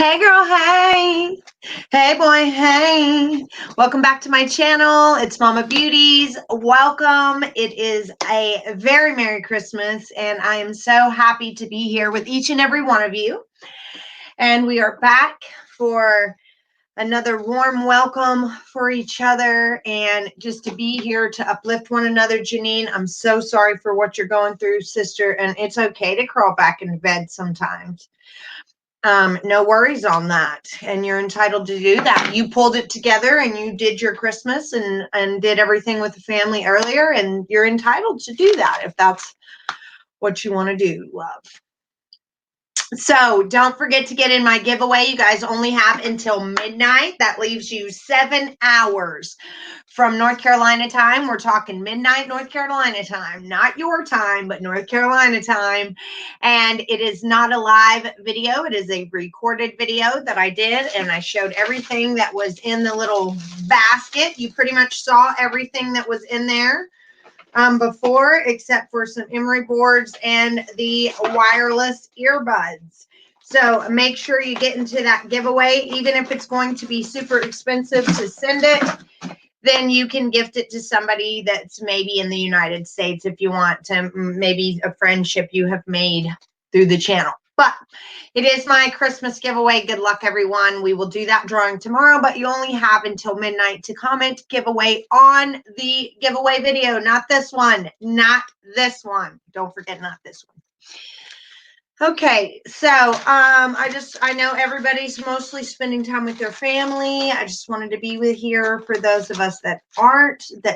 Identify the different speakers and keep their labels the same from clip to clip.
Speaker 1: Hey girl, hey. Hey boy, hey. Welcome back to my channel. It's Mama Beauties. Welcome. It is a very Merry Christmas, and I am so happy to be here with each and every one of you. And we are back for another warm welcome for each other and just to be here to uplift one another. Janine, I'm so sorry for what you're going through, sister, and it's okay to crawl back into bed sometimes. No worries on that. And you're entitled to do that. You pulled it together and you did your Christmas and did everything with the family earlier, and you're entitled to do that if that's what you want to do, love. So don't forget to get in my giveaway. You guys only have until midnight. That leaves you 7 hours from North Carolina time. We're talking midnight North Carolina time, not your time, but North Carolina time. And it is not a live video. It is a recorded video that I did, and I showed everything that was in the little basket. You pretty much saw everything that was in there before, except for some emery boards and the wireless earbuds. So make sure you get into that giveaway. Even if it's going to be super expensive to send it, then you can gift it to somebody that's maybe in the United States if you want to, maybe a friendship you have made through the channel. But it is my Christmas giveaway. Good luck, everyone. We will do that drawing tomorrow, but you only have until midnight to comment giveaway on the giveaway video. Not this one. Not this one. Don't forget, not this one. Okay, so I know everybody's mostly spending time with their family. I just wanted to be with here for those of us that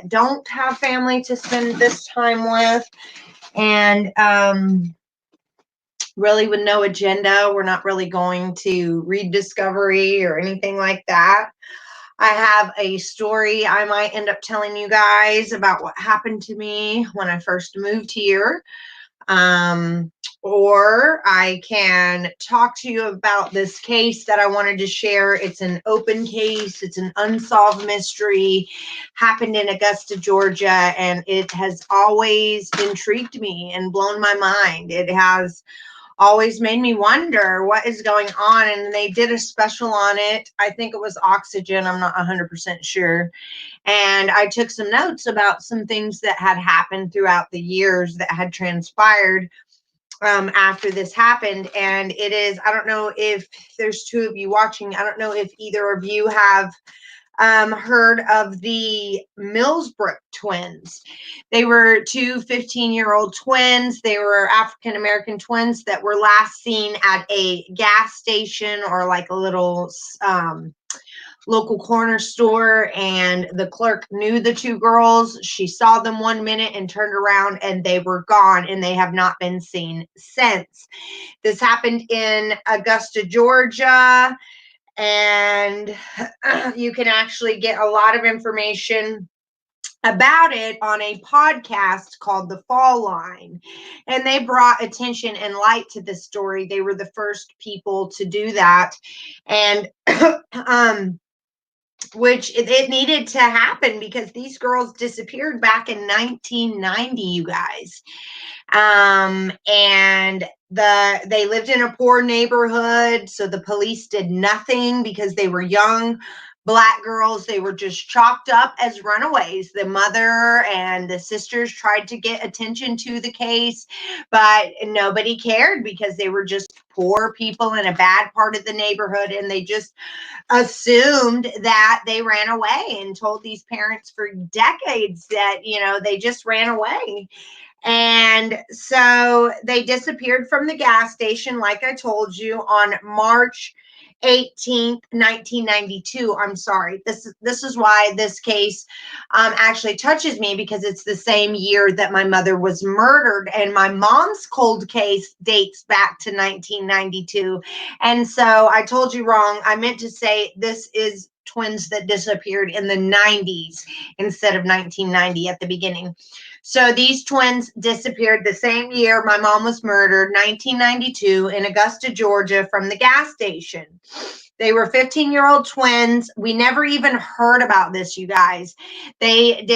Speaker 1: don't have family to spend this time with. And really with no agenda. We're not really going to read discovery or anything like that. I have a story I might end up telling you guys about what happened to me when I first moved here. Or I can talk to you about this case that I wanted to share. It's an open case. It's an unsolved mystery. Happened in Augusta, Georgia, and it has always intrigued me and blown my mind. It has always made me wonder what is going on. And they did a special on it. I think it was Oxygen. I'm not 100% sure. And I took some notes about some things that had happened throughout the years that had transpired after this happened. And it is, I don't know if there's two of you watching. I don't know if either of you have heard of the Millsbrook twins. They were two 15-year-old twins. They were African-American twins that were last seen at a gas station or like a little local corner store, and the clerk knew the two girls. She saw them 1 minute and turned around and they were gone, and they have not been seen since. This happened in Augusta, Georgia. And you can actually get a lot of information about it on a podcast called The Fall Line. And they brought attention and light to this story. They were the first people to do that. And which it needed to happen because these girls disappeared back in 1990, you guys. And they lived in a poor neighborhood, so the police did nothing because they were young Black girls. They were just chalked up as runaways. The mother and the sisters tried to get attention to the case, but nobody cared because they were just poor people in a bad part of the neighborhood, and they just assumed that they ran away and told these parents for decades that, they just ran away. And so they disappeared from the gas station, like I told you, on March 18th, 1992. I'm sorry. This is why this case actually touches me, because it's the same year that my mother was murdered, and my mom's cold case dates back to 1992. And so I told you wrong. I meant to say this is twins that disappeared in the 90s instead of 1990 at the beginning. So these twins disappeared the same year my mom was murdered, 1992, in Augusta, Georgia, from the gas station. They were 15-year-old twins. We never even heard about this, you guys. They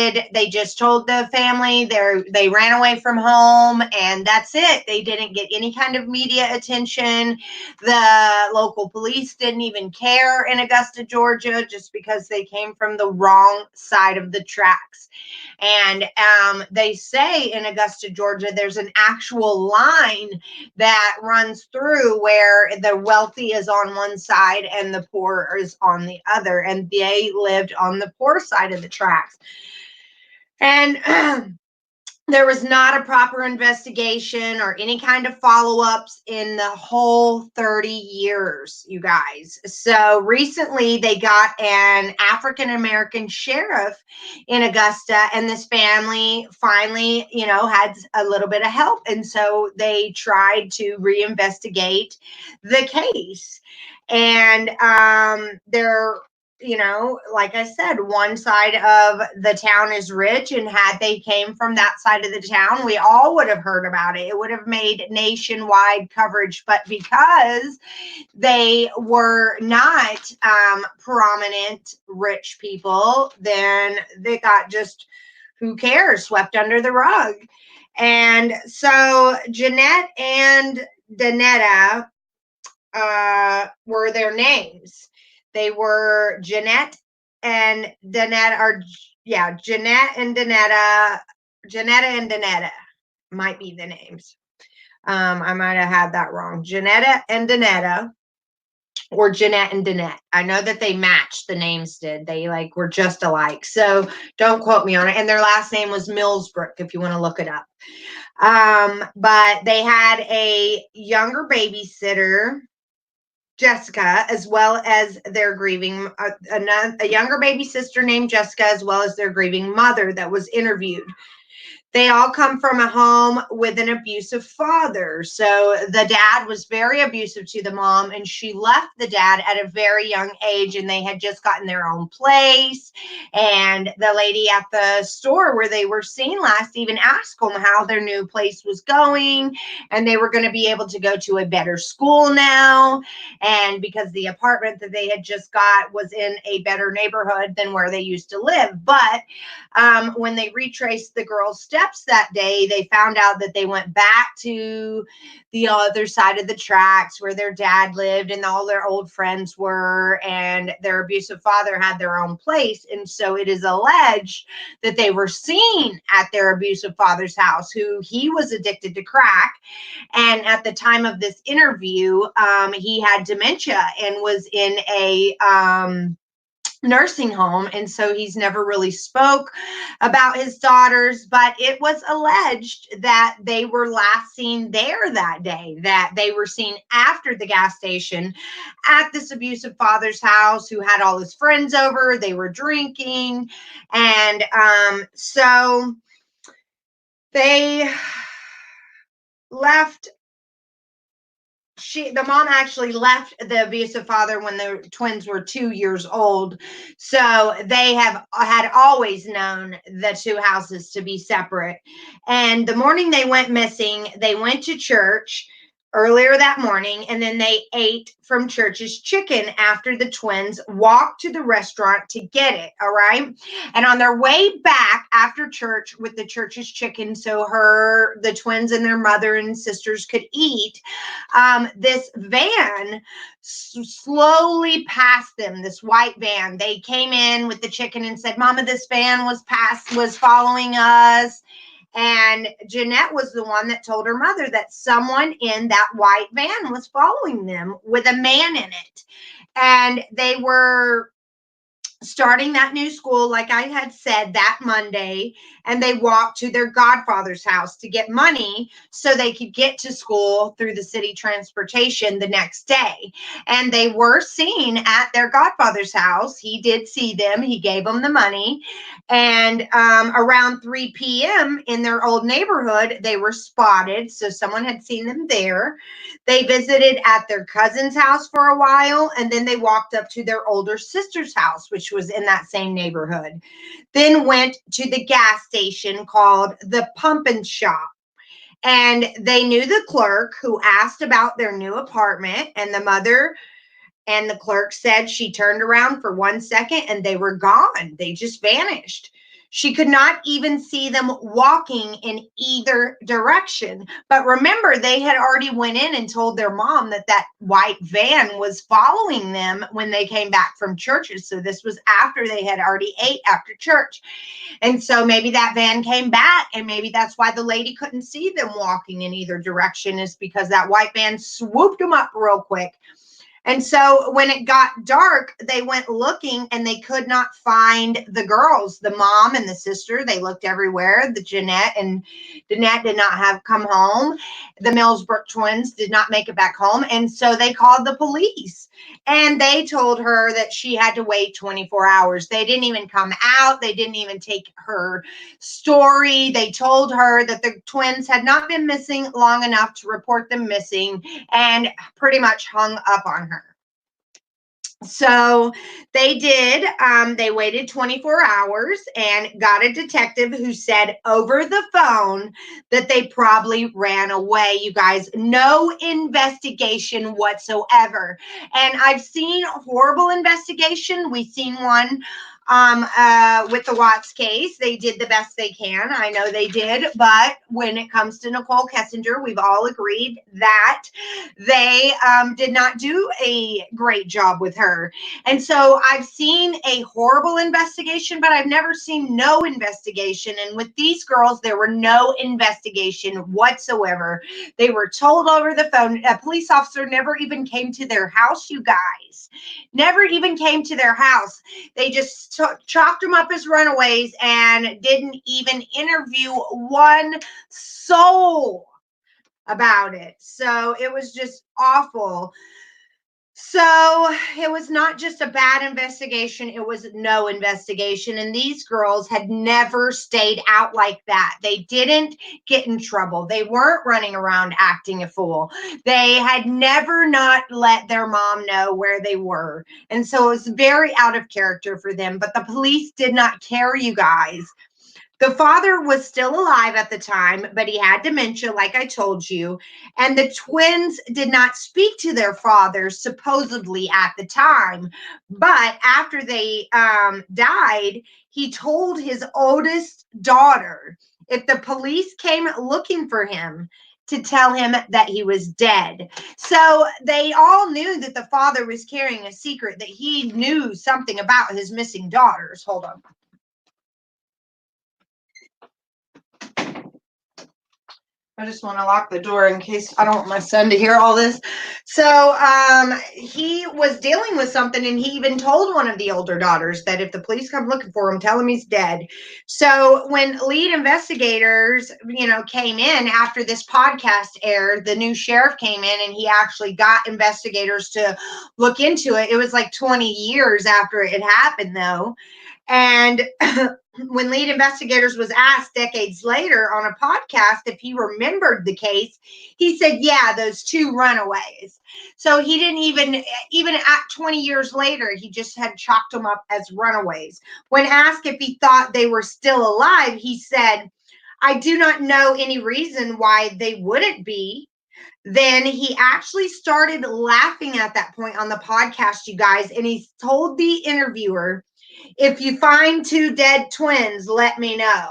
Speaker 1: just told the family they ran away from home, and that's it. They didn't get any kind of media attention. The local police didn't even care in Augusta, Georgia, just because they came from the wrong side of the tracks. And they say in Augusta, Georgia, there's an actual line that runs through where the wealthy is on one side and the poor is on the other. And they lived on the poor side of the tracks. And there was not a proper investigation or any kind of follow-ups in the whole 30 years, you guys. So recently they got an African-American sheriff in Augusta, and this family finally, had a little bit of help. And so they tried to reinvestigate the case. And they're like I said, one side of the town is rich, and had they came from that side of the town, we all would have heard about it. It would have made nationwide coverage. But because they were not prominent rich people, then they got just, who cares, swept under the rug. And so Jeanette and Danetta were their names. They were Jeanette and Danetta, Jeanette and Danetta. Janetta and Danetta might be the names. I might have had that wrong. Janetta and Danetta, or Jeanette and Danette. I know that they matched, the names did. They were just alike. So don't quote me on it. And their last name was Millsbrook, if you want to look it up. But they had a younger babysitter, Jessica, as well as their grieving, a younger baby sister named Jessica, as well as their grieving mother that was interviewed. They all come from a home with an abusive father. So the dad was very abusive to the mom, and she left the dad at a very young age, and they had just gotten their own place. And the lady at the store where they were seen last even asked them how their new place was going, and they were going to be able to go to a better school now. And because the apartment that they had just got was in a better neighborhood than where they used to live. But when they retraced the girls' steps that day, they found out that they went back to the other side of the tracks where their dad lived and all their old friends were, and their abusive father had their own place. And so it is alleged that they were seen at their abusive father's house, who he was addicted to crack. And at the time of this interview, he had dementia and was in a nursing home, and so he's never really spoke about his daughters. But it was alleged that they were last seen there that day, that they were seen after the gas station at this abusive father's house, who had all his friends over. They were drinking, and so they left. The mom actually left the abusive father when the twins were 2 years old. So they had always known the two houses to be separate. And the morning they went missing, they went to church earlier that morning, and then they ate from church's chicken after the twins walked to the restaurant to get it. All right. And on their way back after church with the church's chicken, so the twins and their mother and sisters could eat, this van slowly passed them, this white van. They came in with the chicken and said, "Mama, this van was following us." And Jeanette was the one that told her mother that someone in that white van was following them with a man in it. And they were starting that new school, like I had said, that Monday, and they walked to their godfather's house to get money so they could get to school through the city transportation the next day. And they were seen at their godfather's house. He did see them. He gave them the money. And around 3 p.m. in their old neighborhood, they were spotted. So someone had seen them there. They visited at their cousin's house for a while, and then they walked up to their older sister's house, which which was in that same neighborhood. Then went to the gas station called the Pump and Shop. And they knew the clerk, who asked about their new apartment, and the mother and the clerk said she turned around for 1 second and they were gone. They just vanished. She could not even see them walking in either direction. But remember, they had already went in and told their mom that that white van was following them when they came back from churches. So this was after they had already ate after church. And so maybe that van came back, and maybe that's why the lady couldn't see them walking in either direction, is because that white van swooped them up real quick. And so when it got dark, they went looking and they could not find the girls, the mom and the sister. They looked everywhere. The Jeanette did not have come home. The Millsbrook twins did not make it back home. And so they called the police, and they told her that she had to wait 24 hours. They didn't even come out. They didn't even take her story. They told her that the twins had not been missing long enough to report them missing, and pretty much hung up on her. So they did. They waited 24 hours and got a detective who said over the phone that they probably ran away. You guys, no investigation whatsoever. And I've seen horrible investigation. We've seen one with the Watts case. They did the best they can. I know they did. But when it comes to Nicole Kessinger, we've all agreed that they did not do a great job with her. And so I've seen a horrible investigation, but I've never seen no investigation. And with these girls, there were no investigation whatsoever. They were told over the phone. A police officer never even came to their house, you guys. Never even came to their house. They just chalked them up as runaways and didn't even interview one soul about it. So it was just awful. So it was not just a bad investigation, it was no investigation. And these girls had never stayed out like that. They didn't get in trouble. They weren't running around acting a fool. They had never not let their mom know where they were. And so it was very out of character for them. But the police did not care, you guys. The father was still alive at the time, but he had dementia, like I told you. And the twins did not speak to their father, supposedly, at the time. But after they died, he told his oldest daughter, if the police came looking for him, to tell him that he was dead. So they all knew that the father was carrying a secret, that he knew something about his missing daughters. Hold on. I just want to lock the door in case I don't want my son to hear all this. So he was dealing with something, and he even told one of the older daughters that if the police come looking for him, tell him he's dead. So when lead investigators, came in after this podcast aired, the new sheriff came in and he actually got investigators to look into it. It was like 20 years after it had happened, though. And when lead investigators was asked decades later on a podcast if he remembered the case, he said, yeah, those two runaways. So he didn't even at 20 years later, he just had chalked them up as runaways. When asked if he thought they were still alive, he said, I do not know any reason why they wouldn't be. Then he actually started laughing at that point on the podcast, you guys, and he told the interviewer, if you find two dead twins, let me know.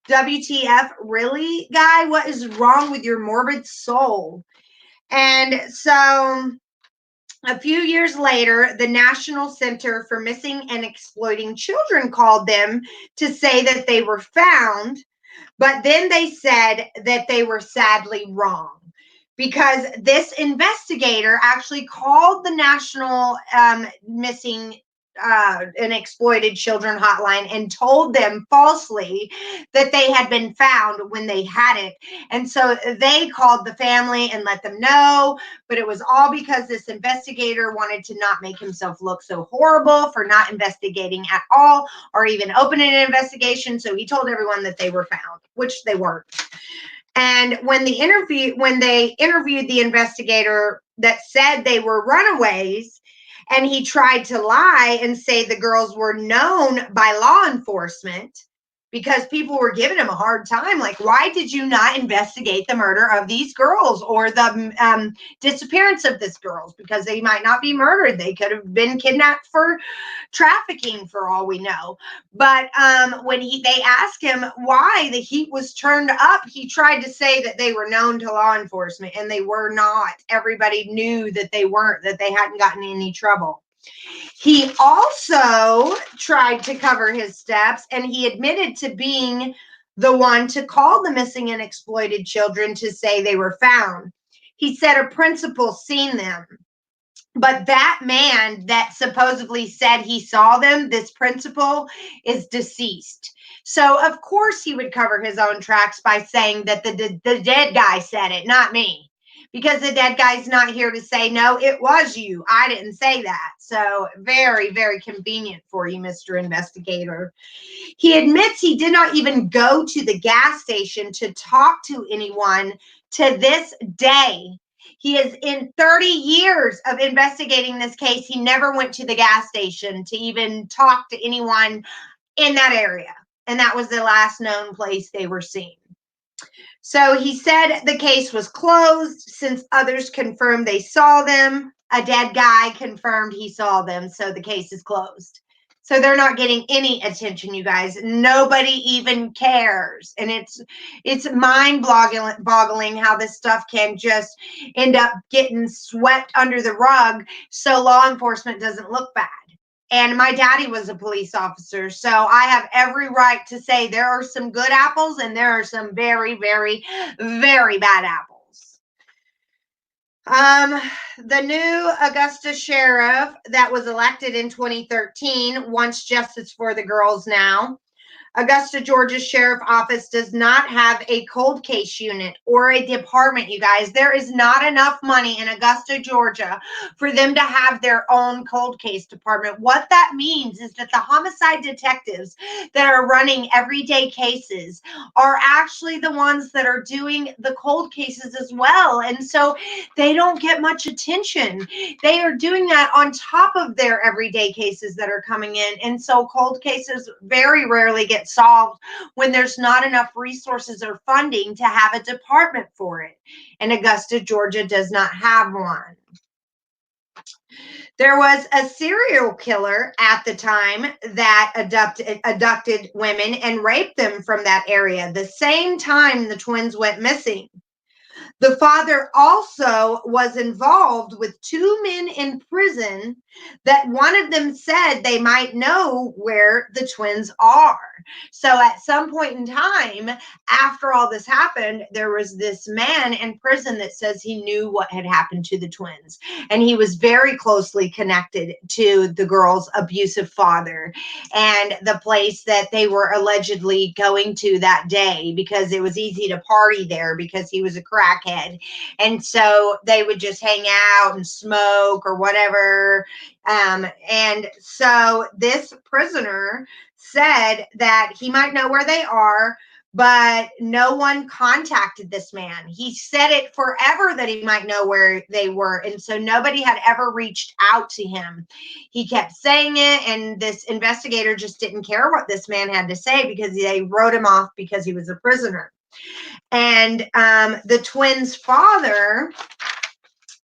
Speaker 1: WTF, really, guy? What is wrong with your morbid soul? And so a few years later, the National Center for Missing and Exploiting Children called them to say that they were found, but then they said that they were sadly wrong, because this investigator actually called the National Missing and Exploited Children hotline and told them falsely that they had been found when they hadn't. And so they called the family and let them know, but it was all because this investigator wanted to not make himself look so horrible for not investigating at all or even opening an investigation. So he told everyone that they were found, which they weren't. And when they interviewed the investigator that said they were runaways, And he tried to lie and say the girls were known by law enforcement because people were giving him a hard time. Like, why did you not investigate the murder of these girls or the disappearance of these girls? Because they might not be murdered. They could have been kidnapped for trafficking for all we know. But when they asked him why the heat was turned up, he tried to say that they were known to law enforcement, and they were not. Everybody knew that they weren't, that they hadn't gotten in any trouble. He also tried to cover his steps, and he admitted to being the one to call the missing and exploited children to say they were found. He said a principal seen them. But that man that supposedly said he saw them, this principal, is deceased. So, of course, he would cover his own tracks by saying that the dead guy said it, not me. Because the dead guy's not here to say, no, it was you. I didn't say that. So, very, very convenient for you, Mr. Investigator. He admits he did not even go to the gas station to talk to anyone to this day. He is in 30 years of investigating this case. He never went to the gas station to even talk to anyone in that area. And that was the last known place they were seen. So he said the case was closed since others confirmed they saw them. A dead guy confirmed he saw them. So the case is closed. So they're not getting any attention, you guys. Nobody even cares. And it's mind-boggling how this stuff can just end up getting swept under the rug so law enforcement doesn't look bad. And my daddy was a police officer, so I have every right to say there are some good apples and there are some very, very, very bad apples. The new Augusta sheriff that was elected in 2013 wants justice for the girls now. Augusta, Georgia Sheriff Office does not have a cold case unit or a department, you guys. There is not enough money in Augusta, Georgia for them to have their own cold case department. What that means is that the homicide detectives that are running everyday cases are actually the ones that are doing the cold cases as well. And so they don't get much attention. They are doing that on top of their everyday cases that are coming in. And so cold cases very rarely get solved when there's not enough resources or funding to have a department for it. And Augusta, Georgia does not have one. There was a serial killer at the time that abducted women and raped them from that area, the same time the twins went missing. The father also was involved with two men in prison that one of them said they might know where the twins are. So at some point in time, after all this happened, there was this man in prison that says he knew what had happened to the twins. And he was very closely connected to the girls' abusive father and the place that they were allegedly going to that day, because it was easy to party there because he was a crackhead. And so they would just hang out and smoke or whatever. And so this prisoner said that he might know where they are, but no one contacted this man. He said it forever that he might know where they were. And so nobody had ever reached out to him. He kept saying it, and this investigator just didn't care what this man had to say because they wrote him off because he was a prisoner. And the twins' father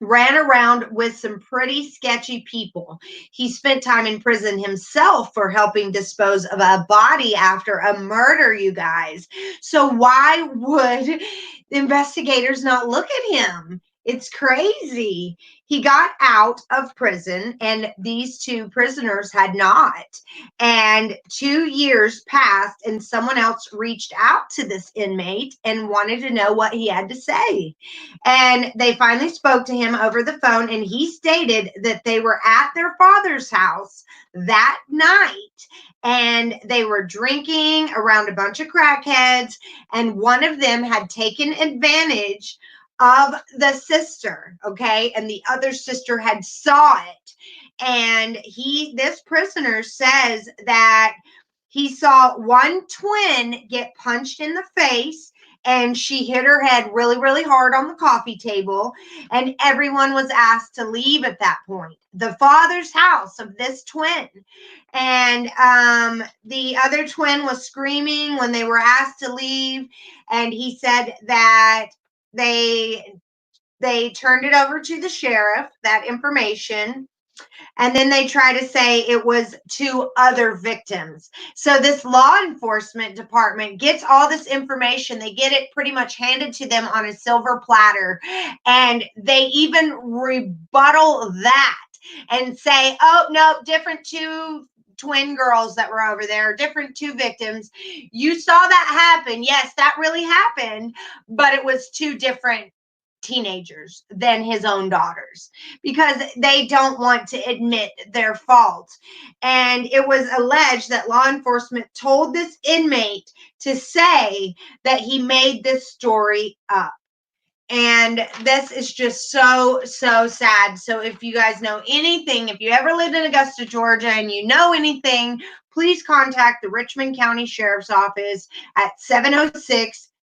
Speaker 1: ran around with some pretty sketchy people. He spent time in prison himself for helping dispose of a body after a murder, you guys. So why would investigators not look at him? It's crazy. He got out of prison, and these two prisoners had not. And 2 years passed, and someone else reached out to this inmate and wanted to know what he had to say. And they finally spoke to him over the phone, and he stated that they were at their father's house that night, and they were drinking around a bunch of crackheads, and one of them had taken advantage of the sister, okay, and the other sister had saw it. And this prisoner says that he saw one twin get punched in the face, and she hit her head really, really hard on the coffee table, and everyone was asked to leave at that point. The father's house of this twin. And the other twin was screaming when they were asked to leave, and he said that they turned it over to the sheriff, that information, and then they try to say it was 2 other victims. So this law enforcement department gets all this information. They get it pretty much handed to them on a silver platter, and they even rebuttal that and say, oh, no, different 2 twin girls that were over there, different 2 victims. You saw that happen. Yes, that really happened, but it was 2 different teenagers than his own daughters, because they don't want to admit their fault. And it was alleged that law enforcement told this inmate to say that he made this story up. And this is just so, so sad. So if you guys know anything, if you ever lived in Augusta, Georgia, and you know anything, please contact the Richmond County Sheriff's Office at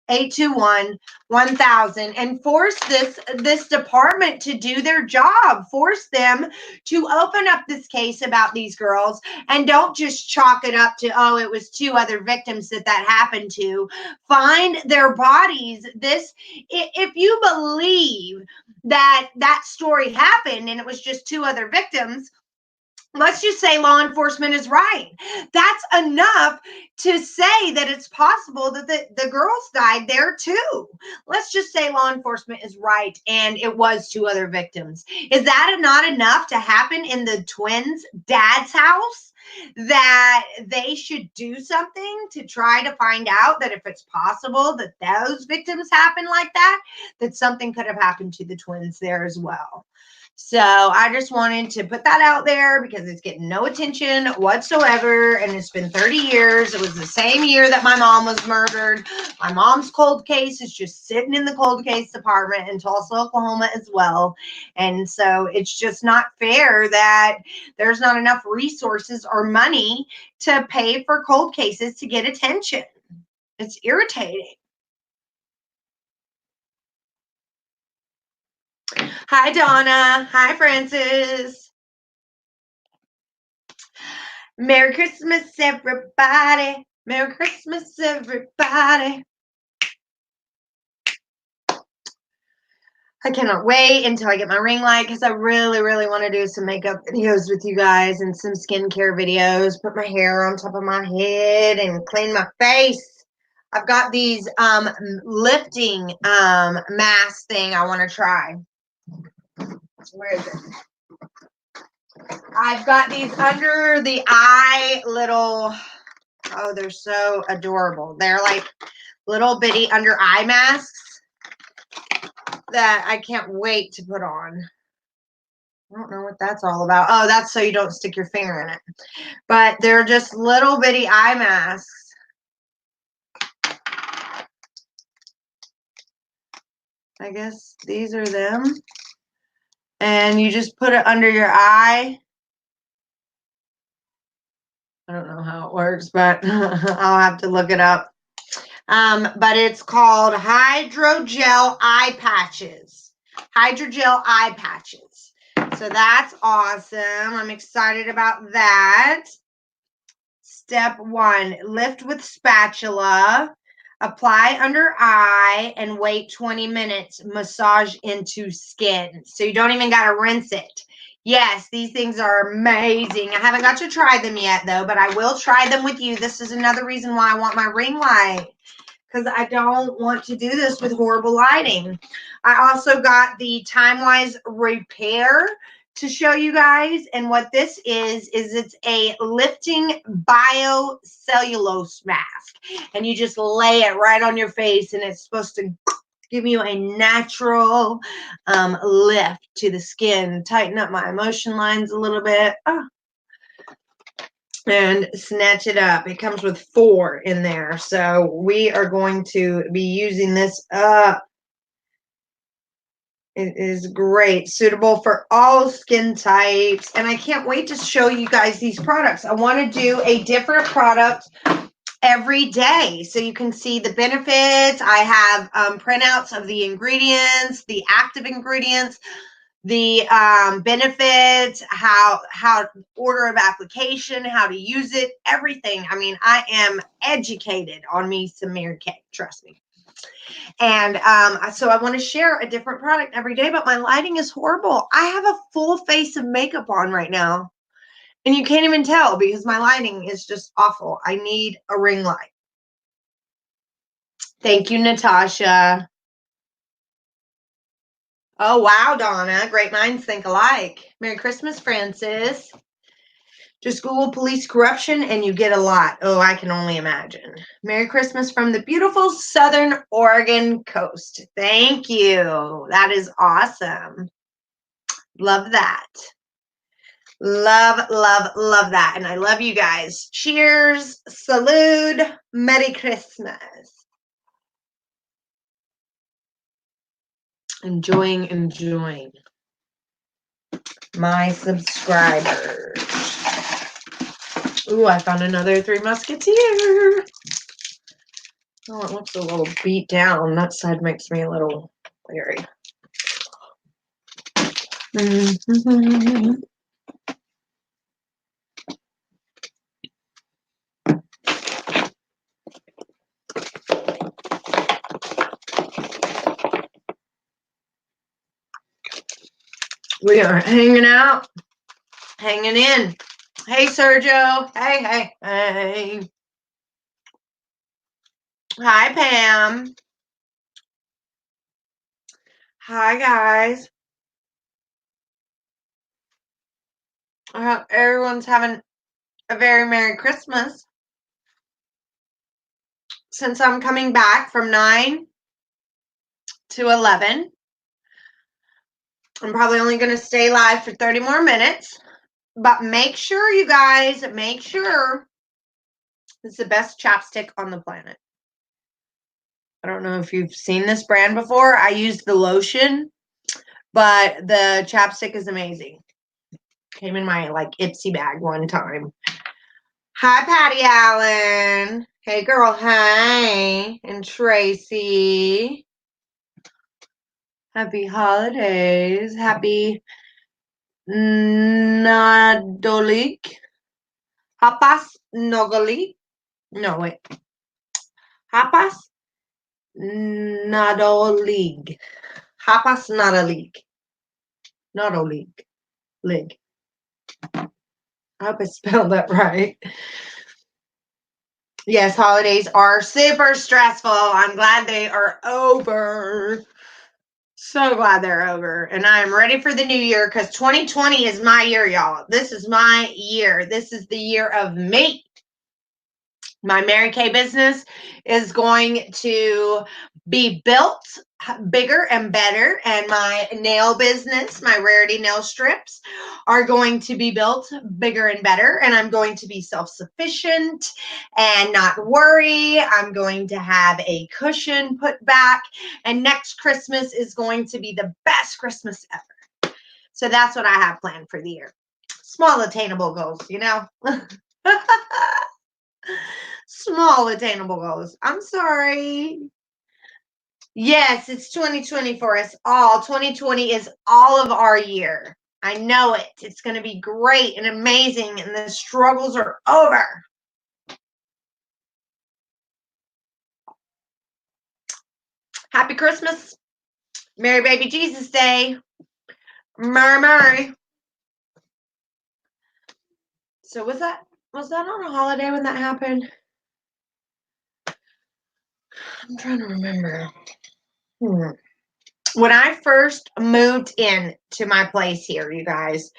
Speaker 1: 706-821-1000 and force this department to do their job. Force them to open up this case about these girls, and don't just chalk it up to, oh, it was 2 other victims that happened to. Find their bodies. If you believe that story happened and it was just 2 other victims, let's just say law enforcement is right. That's enough to say that it's possible that the girls died there too. Let's just say law enforcement is right and it was 2 other victims. Is that not enough to happen in the twins' dad's house? That they should do something to try to find out that if it's possible that those victims happen like that, that something could have happened to the twins there as well. So I just wanted to put that out there because it's getting no attention whatsoever. And it's been 30 years. It was the same year that my mom was murdered. My mom's cold case is just sitting in the cold case department in Tulsa, Oklahoma as well. And so it's just not fair that there's not enough resources or money to pay for cold cases to get attention. It's irritating. Hi, Donna. Hi, Francis. Merry Christmas, everybody. Merry Christmas, everybody. I cannot wait until I get my ring light because I really, really want to do some makeup videos with you guys and some skincare videos. Put my hair on top of my head and clean my face. I've got these lifting mask thing I want to try. Where is it? I've got these under the eye little, oh, they're so adorable. They're like little bitty under eye masks that I can't wait to put on. I don't know what that's all about. Oh, that's so you don't stick your finger in it. But they're just little bitty eye masks. I guess these are them. And you just put it under your eye. I don't know how it works, but I'll have to look it up. But it's called Hydrogel Eye Patches. Hydrogel Eye Patches. So that's awesome. I'm excited about that. Step 1, lift with spatula. Apply under eye and wait 20 minutes. Massage into skin. So you don't even got to rinse it. Yes, these things are amazing. I haven't got to try them yet, though, but I will try them with you. This is another reason why I want my ring light, because I don't want to do this with horrible lighting. I also got the TimeWise Repair to show you guys, and what this is it's a lifting biocellulose mask, and you just lay it right on your face, and it's supposed to give you a natural lift to the skin, tighten up my emotion lines a little bit, and snatch it up. It comes with 4 in there, so we are going to be using this up. It is great, suitable for all skin types, and I can't wait to show you guys these products. I want to do a different product every day. So you can see the benefits. I have printouts of the ingredients, the active ingredients, the benefits, how order of application, how to use it, everything. I mean, I am educated on me some Mary Kay, trust me. And so I want to share a different product every day, but my lighting is horrible. I have a full face of makeup on right now, and you can't even tell because my lighting is just awful. I need a ring light. Thank you, Natasha. Oh, wow, Donna. Great minds think alike. Merry Christmas, Francis. Just Google police corruption and you get a lot. Oh, I can only imagine. Merry Christmas from the beautiful Southern Oregon coast. Thank you. That is awesome. Love that. Love, love, love that. And I love you guys. Cheers. Salud. Merry Christmas. Enjoying my subscribers. Ooh, I found another Three Musketeer. Oh, it looks a little beat down. That side makes me a little leery. We are hanging out, hanging in. Hey, Sergio. Hey. Hi, Pam. Hi, guys. I hope everyone's having a very Merry Christmas. Since I'm coming back from 9 to 11, I'm probably only going to stay live for 30 more minutes. But make sure, you guys, it's the best chapstick on the planet. I don't know if you've seen this brand before. I used the lotion, but the chapstick is amazing. Came in my Ipsy bag one time. Hi, Patty Allen. Hey, girl. Hey. And Tracy. Happy holidays. Happy Nadolig. Hapas Nogolig. No, wait. Hapas Nadolig. Hapas Nadolig. Nadolig. Lig. I hope I spelled that right. Yes, holidays are super stressful. I'm glad they are over. So glad they're over. And I am ready for the new year because 2020 is my year, y'all. This is my year. This is the year of me. My Mary Kay business is going to be built bigger and better, and my nail business, my Rarity nail strips, are going to be built bigger and better, and I'm going to be self-sufficient and not worry. I'm going to have a cushion put back, and next Christmas is going to be the best Christmas ever. So that's what I have planned for the year. Small attainable goals, you know. Small attainable goals. I'm sorry. Yes, it's 2020 for us all. 2020 is all of our year. I know it. It's going to be great and amazing, and the struggles are over. Happy Christmas. Merry Baby Jesus Day. Merry. So was that on a holiday when that happened? I'm trying to remember. When I first moved in to my place here, you guys,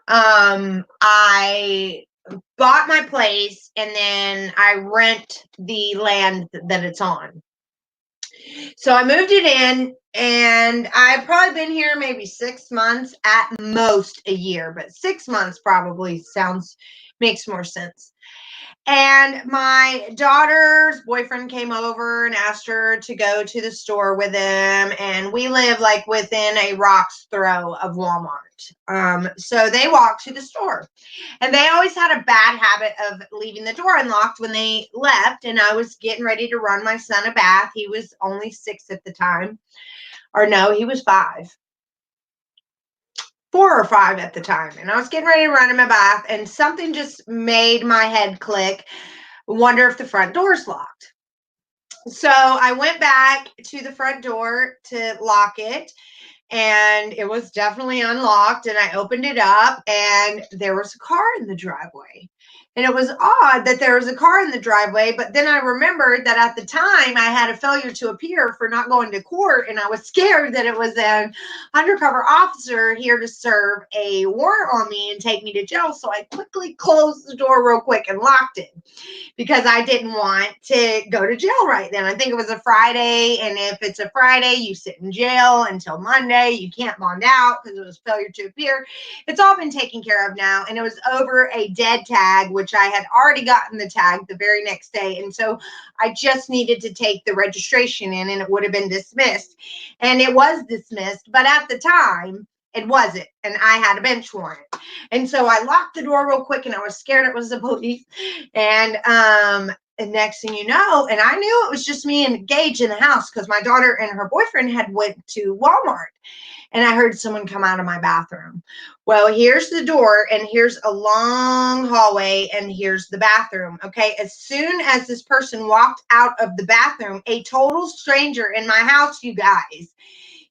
Speaker 1: I bought my place and then I rent the land that it's on. So I moved it in And I've probably been here maybe 6 months, at most a year, but 6 months probably makes more sense. And my daughter's boyfriend came over and asked her to go to the store with him. And we live like within a rock's throw of Walmart. So they walked to the store. And they always had a bad habit of leaving the door unlocked when they left. And I was getting ready to run my son a bath. He was only 6 at the time. Or no, he was 5. 4 or 5 at the time. And I was getting ready to run him a bath. And something just made my head click. Wonder if the front door's locked. So I went back to the front door to lock it, and it was definitely unlocked. And I opened it up, and there was a car in the driveway. And it was odd that there was a car in the driveway, but then I remembered that at the time I had a failure to appear for not going to court, and I was scared that it was an undercover officer here to serve a warrant on me and take me to jail. So I quickly closed the door real quick and locked it, because I didn't want to go to jail right then. I think it was a Friday, and if it's a Friday, you sit in jail until Monday. You can't bond out because it was failure to appear. It's all been taken care of now, and it was over a dead tag, which I had already gotten the tag the very next day, and so I just needed to take the registration in, and it would have been dismissed, and it was dismissed, but at the time, it wasn't, and I had a bench warrant. And so I locked the door real quick, and I was scared it was the police. And next thing you know, and I knew it was just me and Gage in the house because my daughter and her boyfriend had went to Walmart, and I heard someone come out of my bathroom. Well, here's the door, and here's a long hallway, and here's the bathroom. Okay. As soon as this person walked out of the bathroom, a total stranger in my house, you guys,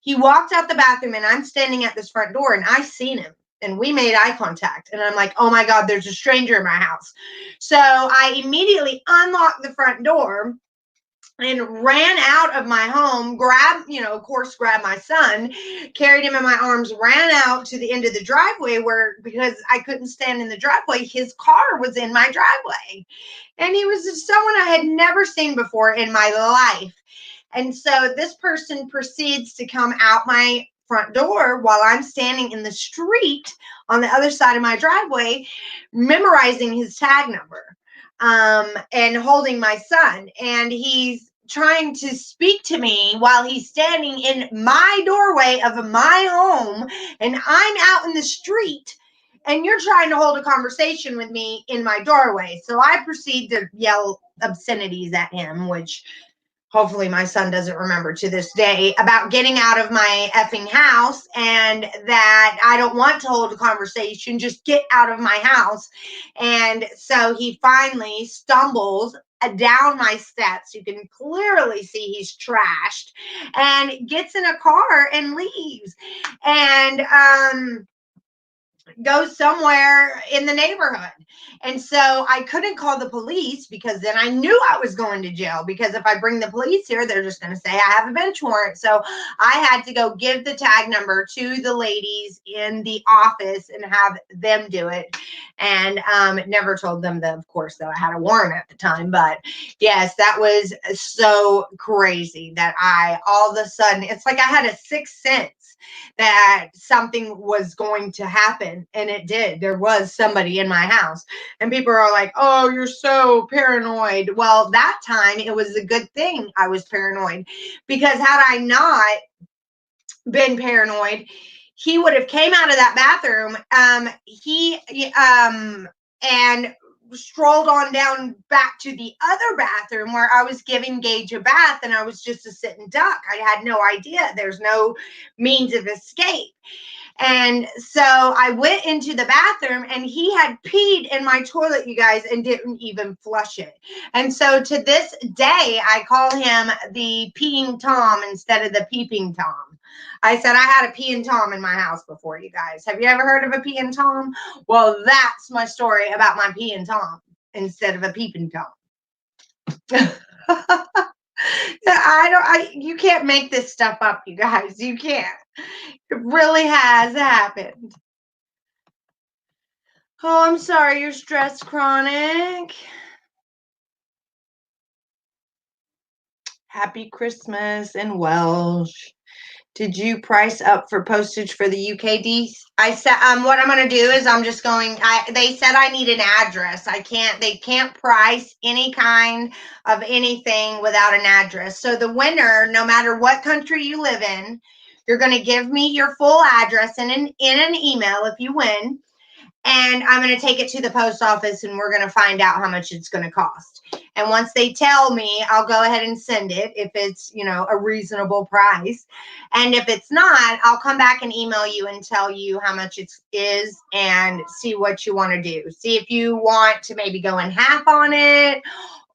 Speaker 1: he walked out the bathroom, and I'm standing at this front door, and I seen him, and we made eye contact, and I'm like, oh my God, there's a stranger in my house. So I immediately unlocked the front door and ran out of my home, grabbed my son, carried him in my arms, ran out to the end of the driveway because I couldn't stand in the driveway, his car was in my driveway. And he was just someone I had never seen before in my life. And so this person proceeds to come out my front door while I'm standing in the street on the other side of my driveway, memorizing his tag number, and holding my son. And he's trying to speak to me while he's standing in my doorway of my home, and I'm out in the street, and you're trying to hold a conversation with me in my doorway. So I proceed to yell obscenities at him, which hopefully my son doesn't remember to this day, about getting out of my effing house, and that I don't want to hold a conversation, just get out of my house. And so he finally stumbles down my steps. You can clearly see he's trashed, and gets in a car and leaves, and goes somewhere in the neighborhood. And so I couldn't call the police, because then I knew I was going to jail, because if I bring the police here, they're just going to say I have a bench warrant. So I had to go give the tag number to the ladies in the office and have them do it. And never told them that, of course, that I had a warrant at the time. But yes, that was so crazy that all of a sudden, it's like I had a sixth sense that something was going to happen, and it did. There was somebody in my house, and people are like, oh, you're so paranoid. Well, that time it was a good thing I was paranoid, because had I not been paranoid, he would have came out of that bathroom, and strolled on down back to the other bathroom where I was giving Gage a bath, and I was just a sitting duck. I had no idea. There's no means of escape. And so I went into the bathroom, and he had peed in my toilet, you guys, and didn't even flush it. And so to this day, I call him the peeing Tom instead of the peeping Tom. I said I had a peeing Tom in my house before, you guys. Have you ever heard of a peeing Tom? Well, that's my story about my peeing Tom instead of a peeping Tom. You can't make this stuff up, you guys. You can't. It really has happened. Oh, I'm sorry you're stressed, Chronic. Happy Christmas in Welsh. Did you price up for postage for the UKD? I said, what I'm going to do is I'm just going, they said I need an address. They can't price any kind of anything without an address. So the winner, no matter what country you live in, you're going to give me your full address in an email if you win. And I'm going to take it to the post office and we're going to find out how much it's going to cost. And once they tell me, I'll go ahead and send it if it's, a reasonable price. And if it's not, I'll come back and email you and tell you how much it is and see what you want to do. See if you want to maybe go in half on it,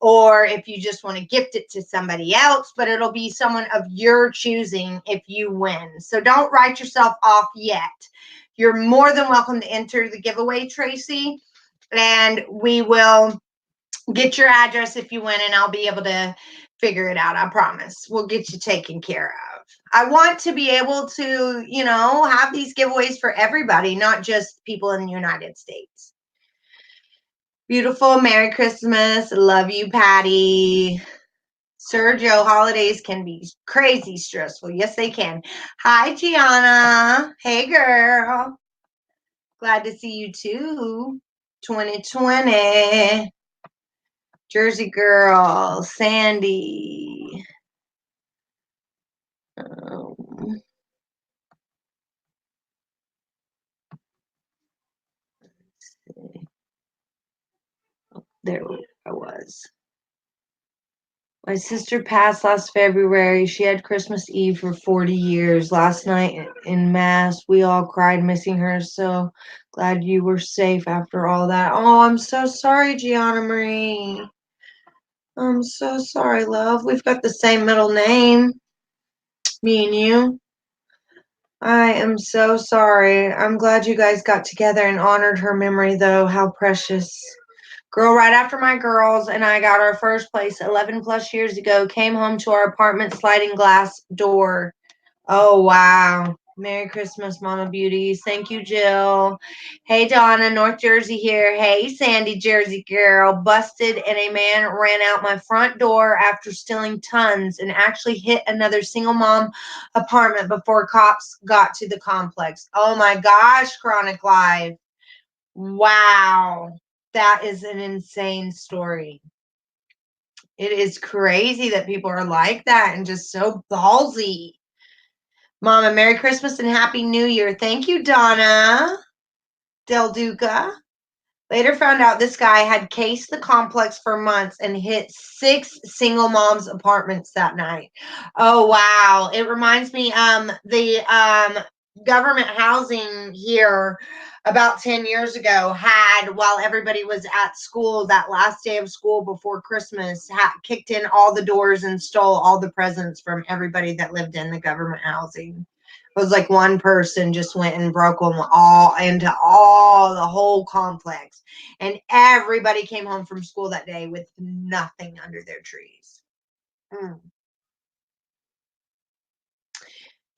Speaker 1: or if you just want to gift it to somebody else, but it'll be someone of your choosing if you win. So don't write yourself off yet. You're more than welcome to enter the giveaway, Tracy, and we will get your address if you win, and I'll be able to figure it out. I promise. We'll get you taken care of. I want to be able to, have these giveaways for everybody, not just people in the United States. Beautiful. Merry Christmas. Love you, Patty. Sergio, holidays can be crazy stressful. Yes, they can. Hi, Gianna. Hey, girl. Glad to see you too. 2020. Jersey girl. Sandy. There I was. My sister passed last February. She had Christmas Eve for 40 years. Last night in Mass, we all cried missing her. So glad you were safe after all that. Oh, I'm so sorry, Gianna Marie. I'm so sorry, love. We've got the same middle name, me and you. I am so sorry. I'm glad you guys got together and honored her memory, though. How precious. Girl, right after my girls and I got our first place 11 plus years ago, came home to our apartment sliding glass door. Oh, wow. Merry Christmas, Mama Beauties. Thank you, Jill. Hey, Donna, North Jersey here. Hey, Sandy, Jersey girl. Busted and a man ran out my front door after stealing tons and actually hit another single mom apartment before cops got to the complex. Oh, my gosh, Chronic Live. Wow. That is an insane story. It is crazy that people are like that and just so ballsy. Mama, Merry Christmas and Happy New Year. Thank you, Donna Del Duca. Later found out this guy had cased the complex for months and hit 6 single moms' apartments that night. Oh, wow. It reminds me, the government housing here about 10 years ago had, while everybody was at school, that last day of school before Christmas, kicked in all the doors and stole all the presents from everybody that lived in the government housing. It was like one person just went and broke them all into the whole complex. And everybody came home from school that day with nothing under their trees.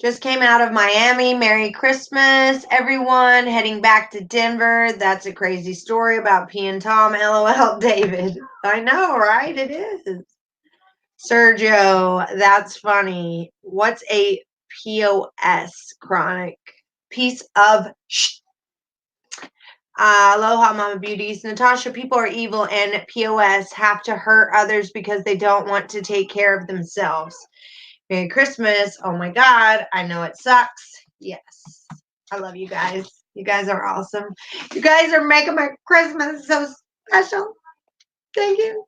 Speaker 1: Just came out of Miami. Merry Christmas, everyone. Heading back to Denver. That's a crazy story about P and Tom. LOL, David. I know, right? It is. Sergio, that's funny. What's a POS, Chronic? Piece of shh. Aloha, Mama Beauties. Natasha, people are evil and POS have to hurt others because they don't want to take care of themselves. Merry Christmas. Oh my God. I know it sucks. Yes. I love you guys. You guys are awesome. You guys are making my Christmas so special. Thank you.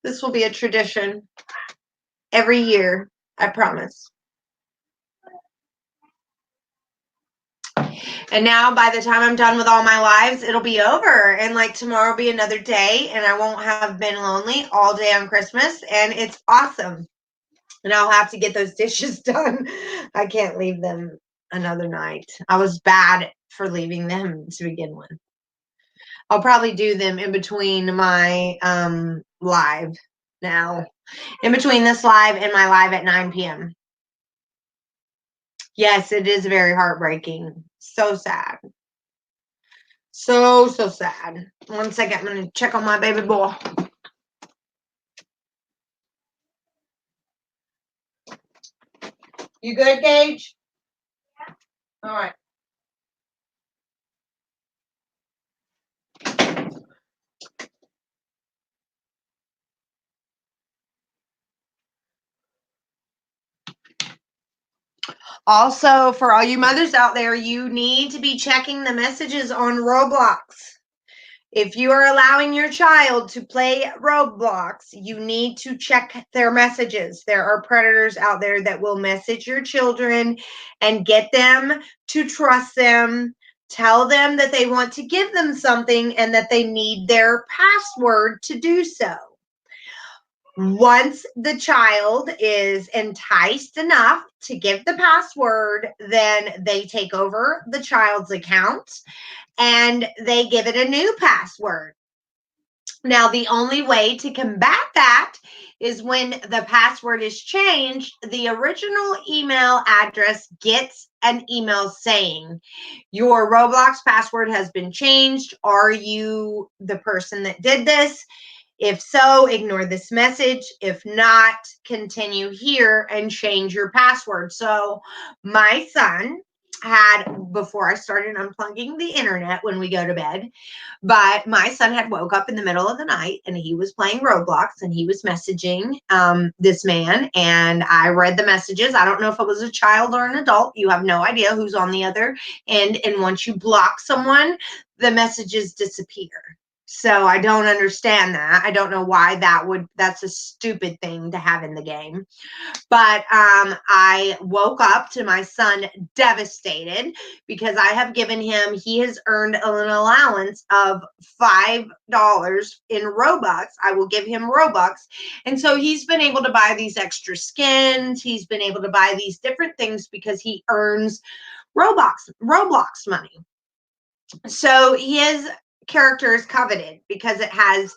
Speaker 1: This will be a tradition every year. I promise. And now by the time I'm done with all my lives, it'll be over. And like tomorrow will be another day and I won't have been lonely all day on Christmas. And it's awesome. And I'll have to get those dishes done. I can't leave them another night. I was bad for leaving them to begin with. I'll probably do them in between my live now. In between this live and my live at 9 p.m. Yes, it is very heartbreaking. So sad. So sad. 1 second. I'm going to check on my baby boy. You good, Gage? All right. Also, for all you mothers out there, you need to be checking the messages on Roblox. If you are allowing your child to play Roblox, you need to check their messages. There are predators out there that will message your children and get them to trust them, tell them that they want to give them something and that they need their password to do so. Once the child is enticed enough to give the password, then they take over the child's account and they give it a new password. Now, the only way to combat that is when the password is changed, the original email address gets an email saying, your Roblox password has been changed. Are you the person that did this? If so, ignore this message. If not, continue here and change your password. So my son had, before I started unplugging the internet when we go to bed, but my son had woke up in the middle of the night and he was playing Roblox and he was messaging this man, and I read the messages. I don't know if it was a child or an adult. You have no idea who's on the other end. And once you block someone, the messages disappear. So I don't understand that. I don't know why that's a stupid thing to have in the game. But I woke up to my son devastated because I have given him, he has earned an allowance of $5 in Robux. I will give him Robux. And so he's been able to buy these extra skins. He's been able to buy these different things because he earns Roblox money. So his character is coveted because it has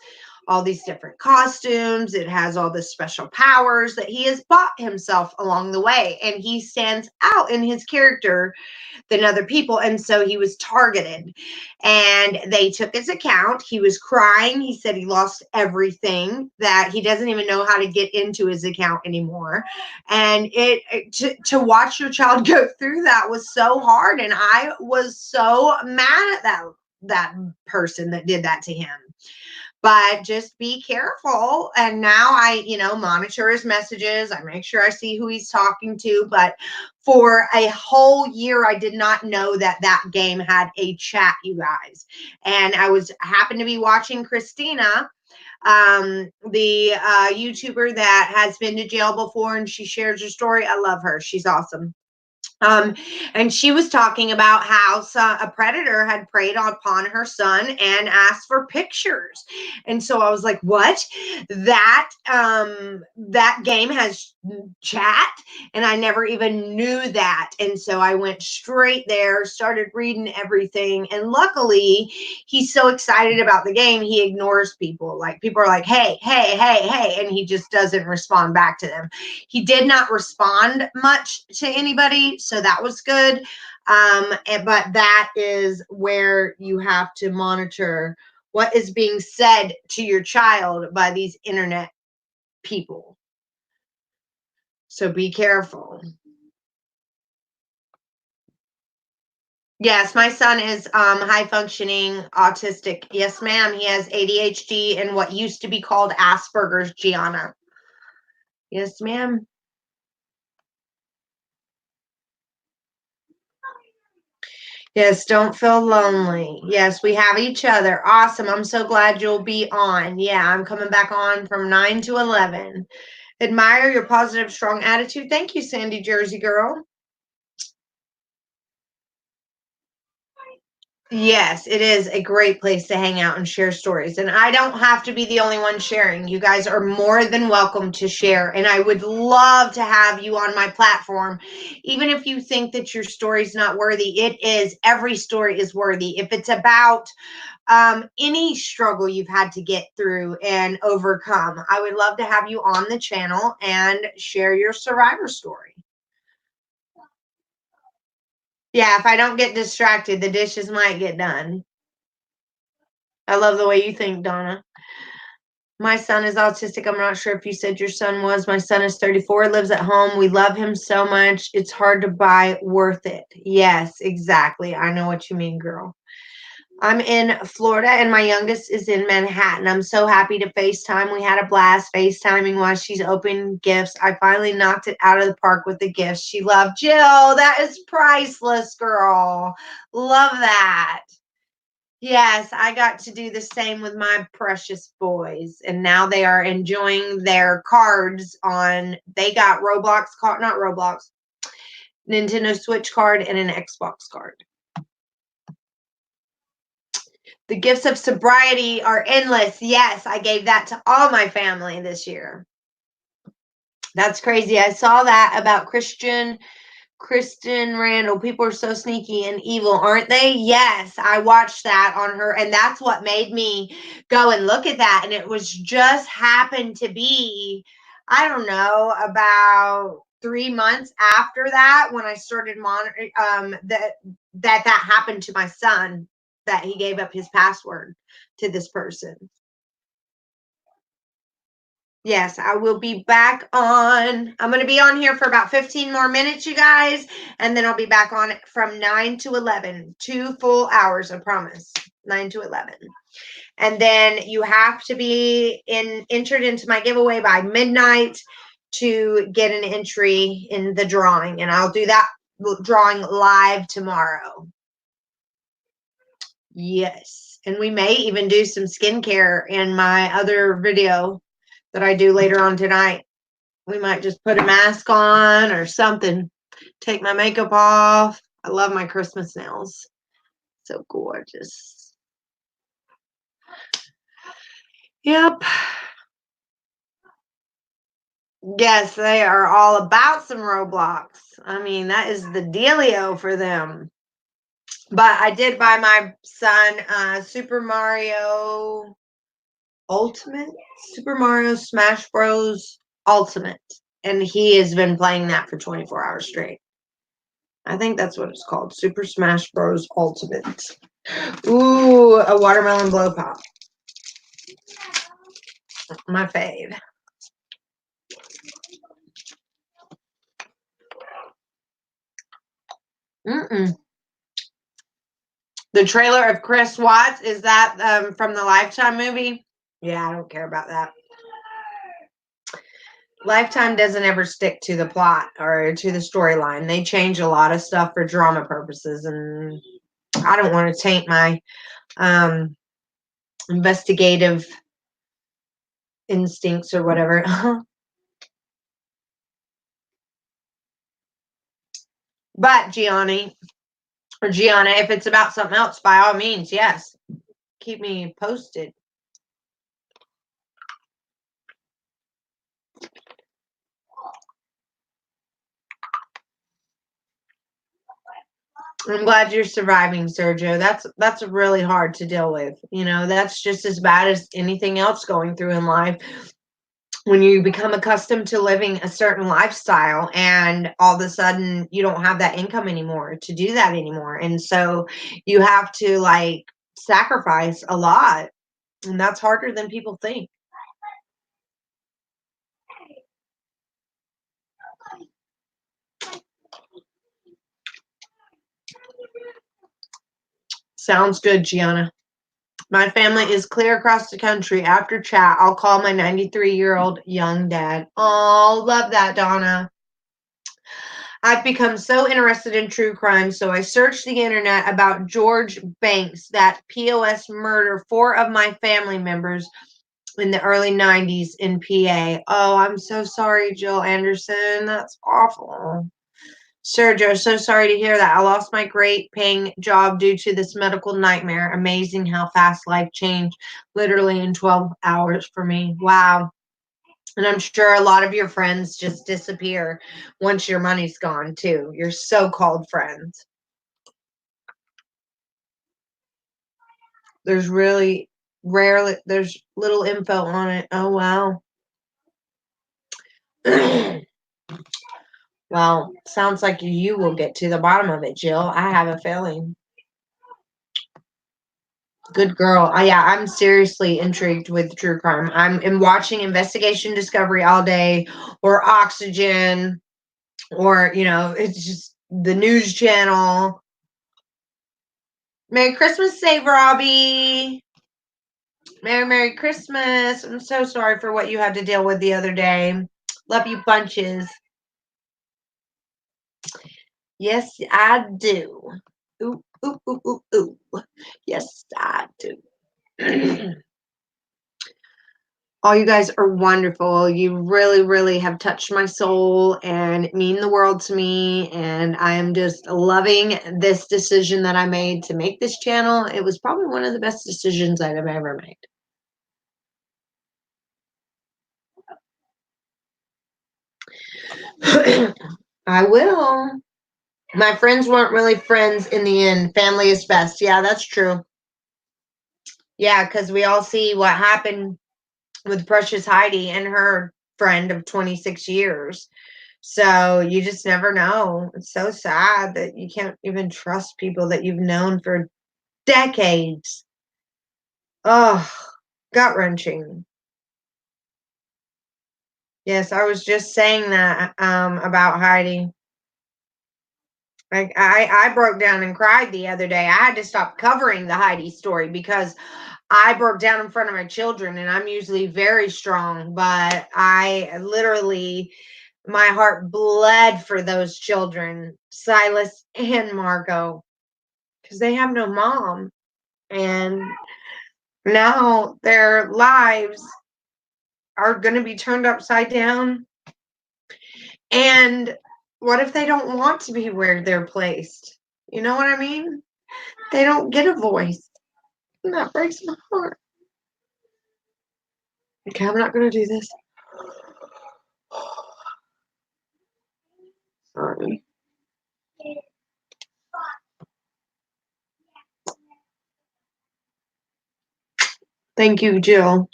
Speaker 1: all these different costumes. It has all the special powers that he has bought himself along the way. And he stands out in his character than other people. And so he was targeted. And they took his account. He was crying. He said he lost everything, that he doesn't even know how to get into his account anymore. And to watch your child go through that was so hard. And I was so mad at that person that did that to him. But just be careful. And now I, monitor his messages. I make sure I see who he's talking to. But for a whole year, I did not know that game had a chat, you guys. And I happened to be watching Christina, the YouTuber that has been to jail before, and she shares her story. I love her. She's awesome. And she was talking about how a predator had preyed upon her son and asked for pictures. And so I was like, what? That game has chat, and I never even knew that. And so I went straight there, started reading everything, and luckily he's so excited about the game, he ignores people. Like, people are like, hey, hey, hey, hey, and he just doesn't respond back to them. He did not respond much to anybody, so that was good. But that is where you have to monitor what is being said to your child by these internet people. So be careful. Yes, my son is high functioning autistic. Yes, ma'am. He has ADHD and what used to be called Asperger's, Gianna. Yes, ma'am. Yes, don't feel lonely. Yes, we have each other. Awesome. I'm so glad you'll be on. Yeah, I'm coming back on from 9 to 11. Admire your positive, strong attitude. Thank you, Sandy Jersey girl. Yes, it is a great place to hang out and share stories. And I don't have to be the only one sharing. You guys are more than welcome to share. And I would love to have you on my platform. Even if you think that your story's not worthy, it is. Every story is worthy. If it's about any struggle you've had to get through and overcome, I would love to have you on the channel and share your survivor story. Yeah, if I don't get distracted, the dishes might get done. I love the way you think, Donna. My son is autistic. I'm not sure if you said your son was. My son is 34, lives at home. We love him so much. It's hard to buy, worth it. Yes, exactly. I know what you mean, girl. I'm in Florida and my youngest is in Manhattan. I'm so happy to FaceTime. We had a blast FaceTiming while she's opening gifts. I finally knocked it out of the park with the gifts she loved. Jill, that is priceless, girl. Love that. Yes, I got to do the same with my precious boys. And now they are enjoying their cards on, they got Roblox card, not Roblox, Nintendo Switch card and an Xbox card. The gifts of sobriety are endless. Yes, I gave that to all my family this year. That's crazy. I saw that about Kristen Randall. People are so sneaky and evil, aren't they? Yes, I watched that on her, and that's what made me go and look at that. And it was just happened to be, I don't know, about 3 months after that when I started monitoring that happened to my son, that he gave up his password to this person. Yes, I will be back on. I'm going to be on here for about 15 more minutes, you guys, and then I'll be back on from 9 to 11. 2 full hours, I promise. 9 to 11. And then you have to be entered into my giveaway by midnight to get an entry in the drawing, and I'll do that drawing live tomorrow. Yes, and we may even do some skincare in my other video that I do later on tonight. We might just put a mask on or something. Take my makeup off. I love my Christmas nails. So gorgeous. Yep. Yes, they are all about some Roblox. I mean, that is the dealio for them. But I did buy my son Super Mario Ultimate, Super Mario Smash Bros. Ultimate. And he has been playing that for 24 hours straight. I think that's what it's called. Super Smash Bros. Ultimate. Ooh, a watermelon blow pop. My fave. The trailer of Chris Watts, is that from the Lifetime movie? Yeah, I don't care about that. Lifetime doesn't ever stick to the plot or to the storyline. They change a lot of stuff for drama purposes, and I don't want to taint my investigative instincts or whatever. But Gianna, if it's about something else, by all means, yes, keep me posted. I'm glad you're surviving, Sergio. That's really hard to deal with. You know, that's just as bad as anything else going through in life. When you become accustomed to living a certain lifestyle and all of a sudden you don't have that income anymore to do that anymore. And so you have to like sacrifice a lot. And that's harder than people think. Sounds good, Gianna. My family is clear across the country. After chat, I'll call my 93-year-old young dad. Oh, love that, Donna. I've become so interested in true crime, so I searched the internet about George Banks, that POS murder 4 of my family members in the early 90s in PA. Oh, I'm so sorry, Jill Anderson. That's awful. Sergio, so sorry to hear that. I lost my great paying job due to this medical nightmare. Amazing how fast life changed, literally in 12 hours for me. Wow. And I'm sure a lot of your friends just disappear once your money's gone, too. Your so-called friends. There's really rarely, there's little info on it. Oh, wow. Well, sounds like you will get to the bottom of it, Jill. I have a feeling. Good girl. Yeah, I'm seriously intrigued with true crime. I'm watching Investigation Discovery all day, or Oxygen, or it's just the news channel. Merry Christmas, Save Robbie. Merry Christmas. I'm so sorry for what you had to deal with the other day. Love you bunches. Yes, I do. Ooh, ooh, ooh, ooh, ooh. Yes, I do. All you guys are wonderful. You really, really have touched my soul and mean the world to me. And I am just loving this decision that I made to make this channel. It was probably one of the best decisions I've ever made. I will. My friends weren't really friends in the end. Family is best. Yeah, that's true. Yeah, because we all see what happened with Precious Heidi and her friend of 26 years. So you just never know. It's so sad that you can't even trust people that you've known for decades. Oh, gut wrenching. Yes, I was just saying that about Heidi. I broke down and cried the other day. I had to stop covering the Heidi story because I broke down in front of my children, and I'm usually very strong, but I literally, my heart bled for those children, Silas and Margot, because they have no mom. And now their lives are going to be turned upside down. And what if they don't want to be where they're placed? You know what I mean? They don't get a voice. And that breaks my heart. Okay, I'm not going to do this. Sorry. Thank you, Jill.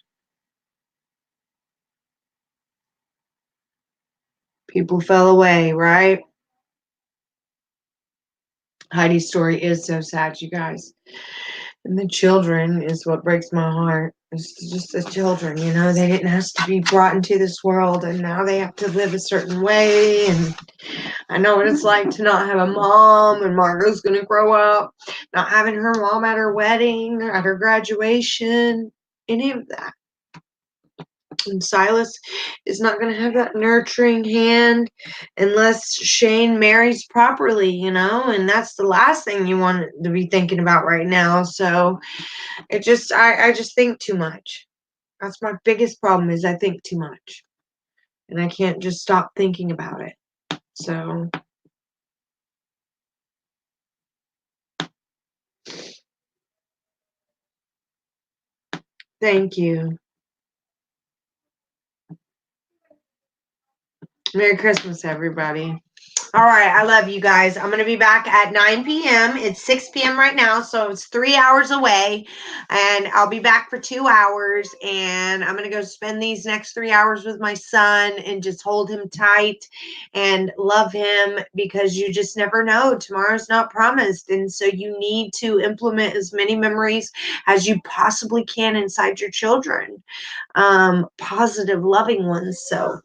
Speaker 1: People fell away, right? Heidi's story is so sad, you guys. And the children is what breaks my heart. It's just the children, they didn't ask to be brought into this world, and now they have to live a certain way. And I know what it's like to not have a mom, and Margot's going to grow up not having her mom at her wedding, at her graduation, any of that. And Silas is not going to have that nurturing hand unless Shane marries properly, and that's the last thing you want to be thinking about right now. So I just think too much. That's my biggest problem, is I think too much, and I can't just stop thinking about it. So thank you. Merry Christmas, everybody. All right, I love you guys. I'm going to be back at 9 p.m. It's 6 p.m. right now, so it's 3 hours away. And I'll be back for 2 hours. And I'm going to go spend these next 3 hours with my son and just hold him tight and love him, because you just never know. Tomorrow's not promised. And so you need to implement as many memories as you possibly can inside your children, positive, loving ones. So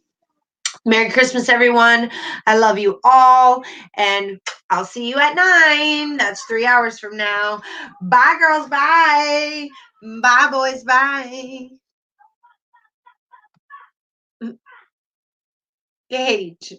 Speaker 1: Merry Christmas, everyone. I love you all. And I'll see you at 9. That's 3 hours from now. Bye, girls. Bye. Bye, boys. Bye. Gage.